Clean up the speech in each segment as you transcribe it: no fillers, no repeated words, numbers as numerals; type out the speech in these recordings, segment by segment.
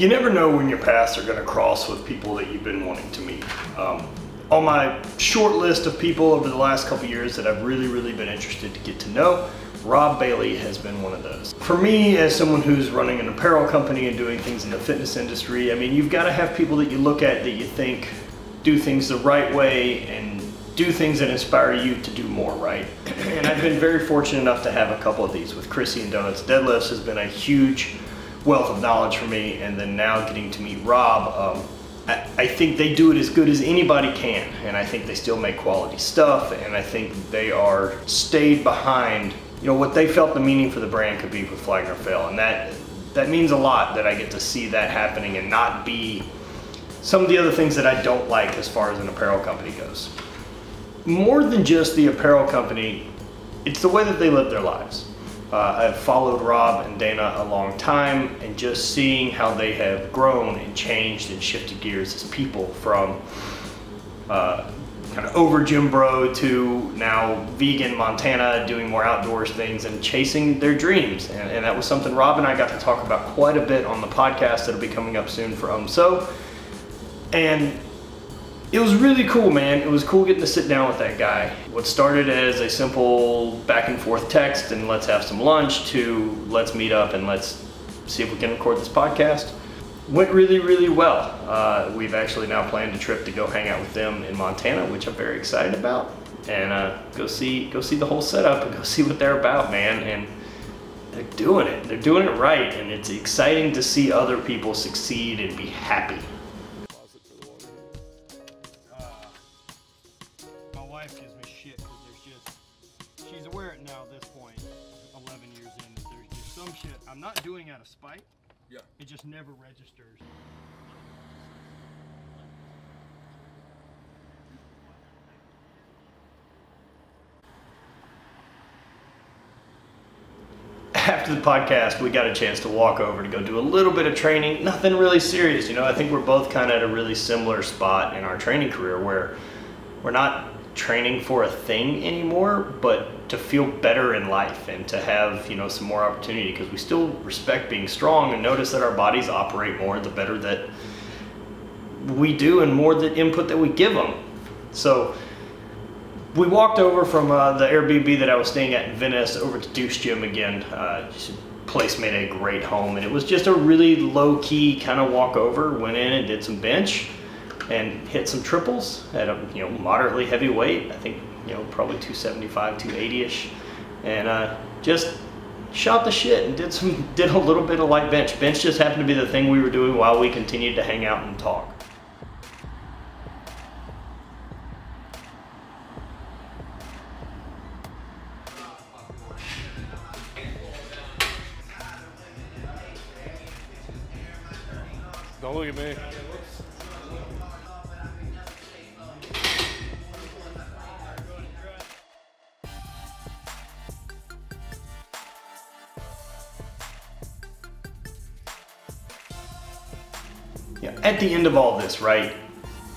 You never know when your paths are going to cross with people that you've been wanting to meet. On my short list of people over the last couple years that I've really been interested to get to know, Rob Bailey has been one of those. For me, as someone who's running an apparel company and doing things in the fitness industry, I mean, you've got to have people that you look at that you think do things the right way and do things that inspire you to do more, right? And I've been very fortunate enough to have a couple of these. With Chrissy and Donuts Deadlifts has been a huge wealth of knowledge for me, and then now getting to meet Rob, I think they do it as good as anybody can, and I think they still make quality stuff, and I think they are stayed behind, you know, what they felt the meaning for the brand could be with Flag Nor Fail, and that means a lot, that I get to see that happening and not be some of the other things that I don't like as far as an apparel company goes. More than just the apparel company, it's the way that they live their lives. I've followed Rob and Dana a long time, and just seeing how they have grown and changed and shifted gears as people, from kind of over gym bro to now vegan Montana, doing more outdoors things and chasing their dreams. And that was something Rob and I got to talk about quite a bit on the podcast that'll be coming up soon for So. And it was really cool, man. It was cool getting to sit down with that guy. What started as a simple back and forth text and let's have some lunch to let's meet up and let's see if we can record this podcast went really well. We've actually now planned a trip to go hang out with them in Montana, which I'm very excited about, and go see the whole setup and go see what they're about, man. And they're doing it. They're doing it right, and it's exciting to see other people succeed and be happy. She's aware it now at this point, 11 years in, that there's just some shit I'm not doing out of spite. Yeah. It just never registers. After the podcast, we got a chance to walk over to go do a little bit of training. Nothing really serious, you know. I think we're both kind of at a really similar spot in our training career where we're not training for a thing anymore, but to feel better in life and to have, you know, some more opportunity, because we still respect being strong and notice that our bodies operate more the better that we do and more the input that we give them. So we walked over from the Airbnb that I was staying at in Venice over to Deuce Gym again. Place made a great home, and it was just a really low-key kind of walk over. Went in and did some bench and hit some triples at a, you know, moderately heavy weight. I think, you know, probably 275, 280-ish, and just shot the shit and did a little bit of light bench. Bench just happened to be the thing we were doing while we continued to hang out and talk. Don't look at me. Yeah, at the end of all this, right,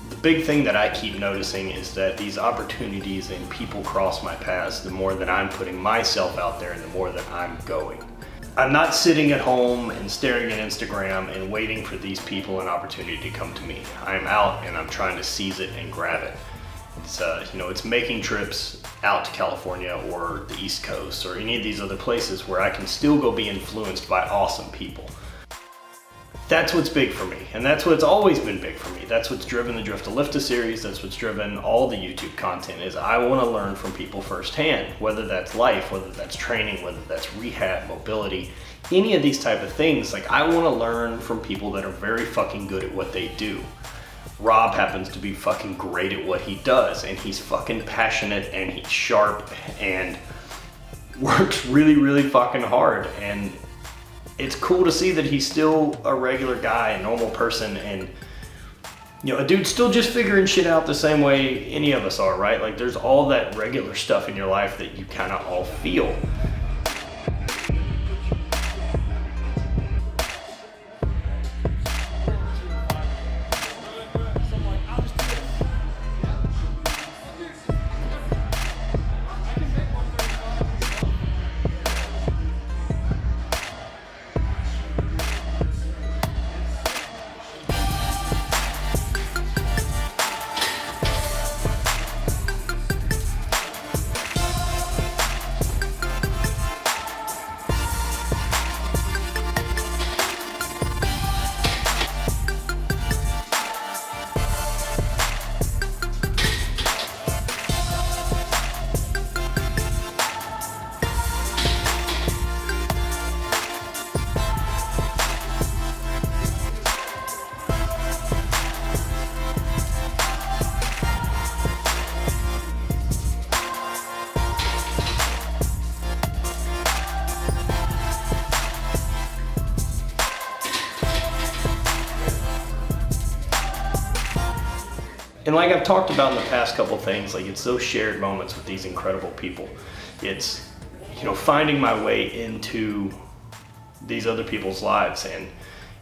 the big thing that I keep noticing is that these opportunities and people cross my paths the more that I'm putting myself out there and the more that I'm going. I'm not sitting at home and staring at Instagram and waiting for these people and opportunity to come to me. I'm out and I'm trying to seize it and grab it. It's, you know, it's making trips out to California or the East Coast or any of these other places where I can still go be influenced by awesome people. That's what's big for me, and that's what's always been big for me. That's what's driven the Drift to Lifta series. That's what's driven all the YouTube content, is I want to learn from people firsthand, whether that's life, whether that's training, whether that's rehab, mobility, any of these type of things. Like, I want to learn from people that are very fucking good at what they do. Rob happens to be fucking great at what he does, and he's fucking passionate, and he's sharp, and works really fucking hard. And it's cool to see that he's still a regular guy, a normal person, and, you know, a dude still just figuring shit out the same way any of us are, right? Like, there's all that regular stuff in your life that you kind of all feel. And like I've talked about in the past couple things, like it's those shared moments with these incredible people. It's, you know, finding my way into these other people's lives. And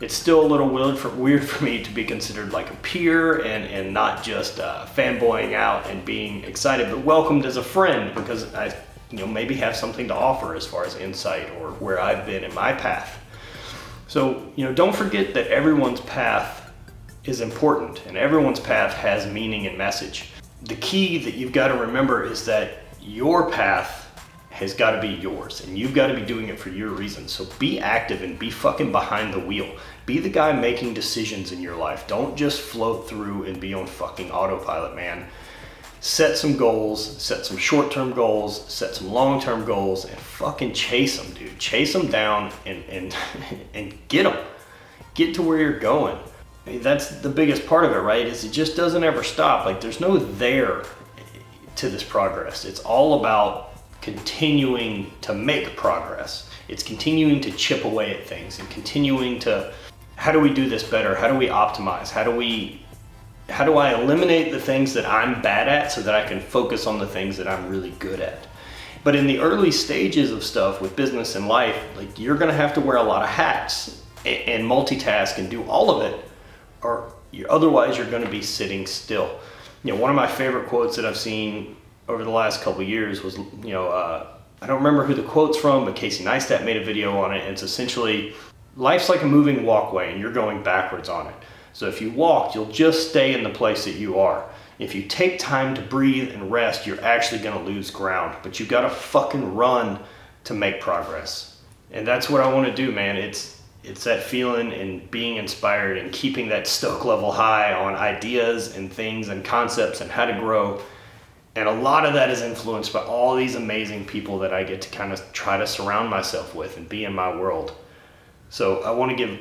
it's still a little weird for me to be considered like a peer and not just fanboying out and being excited, but welcomed as a friend, because I, you know, maybe have something to offer as far as insight or where I've been in my path. So, you know, don't forget that everyone's path is important and everyone's path has meaning and message. The key that you've got to remember is that your path has got to be yours and you've got to be doing it for your reasons. So be active and be fucking behind the wheel. Be the guy making decisions in your life. Don't just float through and be on fucking autopilot, man. Set some goals, set some short-term goals, set some long-term goals, and fucking chase them, dude. Chase them down and get them. Get to where you're going. I mean, that's the biggest part of it, right? Is it just doesn't ever stop. Like there's no there to this progress. It's all about continuing to make progress. It's continuing to chip away at things and continuing to, how do we do this better? How do we optimize? How do I eliminate the things that I'm bad at so that I can focus on the things that I'm really good at? But in the early stages of stuff with business and life, like you're gonna have to wear a lot of hats and multitask and do all of it, or otherwise you're gonna be sitting still. You know, one of my favorite quotes that I've seen over the last couple of years was, you know, I don't remember who the quote's from, but Casey Neistat made a video on it. And it's essentially, life's like a moving walkway and you're going backwards on it. So if you walk, you'll just stay in the place that you are. If you take time to breathe and rest, you're actually gonna lose ground, but you gotta fucking run to make progress. And that's what I wanna do, man. It's that feeling and being inspired and keeping that stoke level high on ideas and things and concepts and how to grow. And a lot of that is influenced by all these amazing people that I get to kind of try to surround myself with and be in my world. So I want to give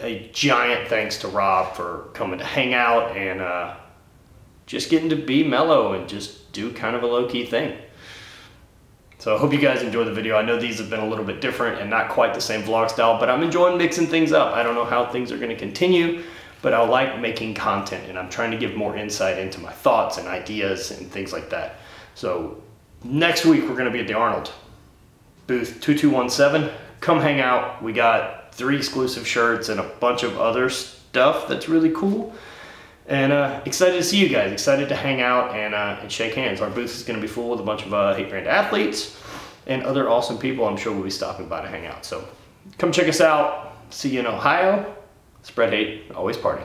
a giant thanks to Rob for coming to hang out and just getting to be mellow and just do kind of a low-key thing. So I hope you guys enjoyed the video. I know these have been a little bit different and not quite the same vlog style, but I'm enjoying mixing things up. I don't know how things are going to continue, but I like making content and I'm trying to give more insight into my thoughts and ideas and things like that. So next week we're gonna be at the Arnold, booth 2217. Come hang out. We got 3 exclusive shirts and a bunch of other stuff that's really cool. And excited to see you guys, excited to hang out and shake hands. Our booth is gonna be full with a bunch of HVIII brand athletes and other awesome people I'm sure will be stopping by to hang out. So come check us out. See you in Ohio. Spread hate, always party.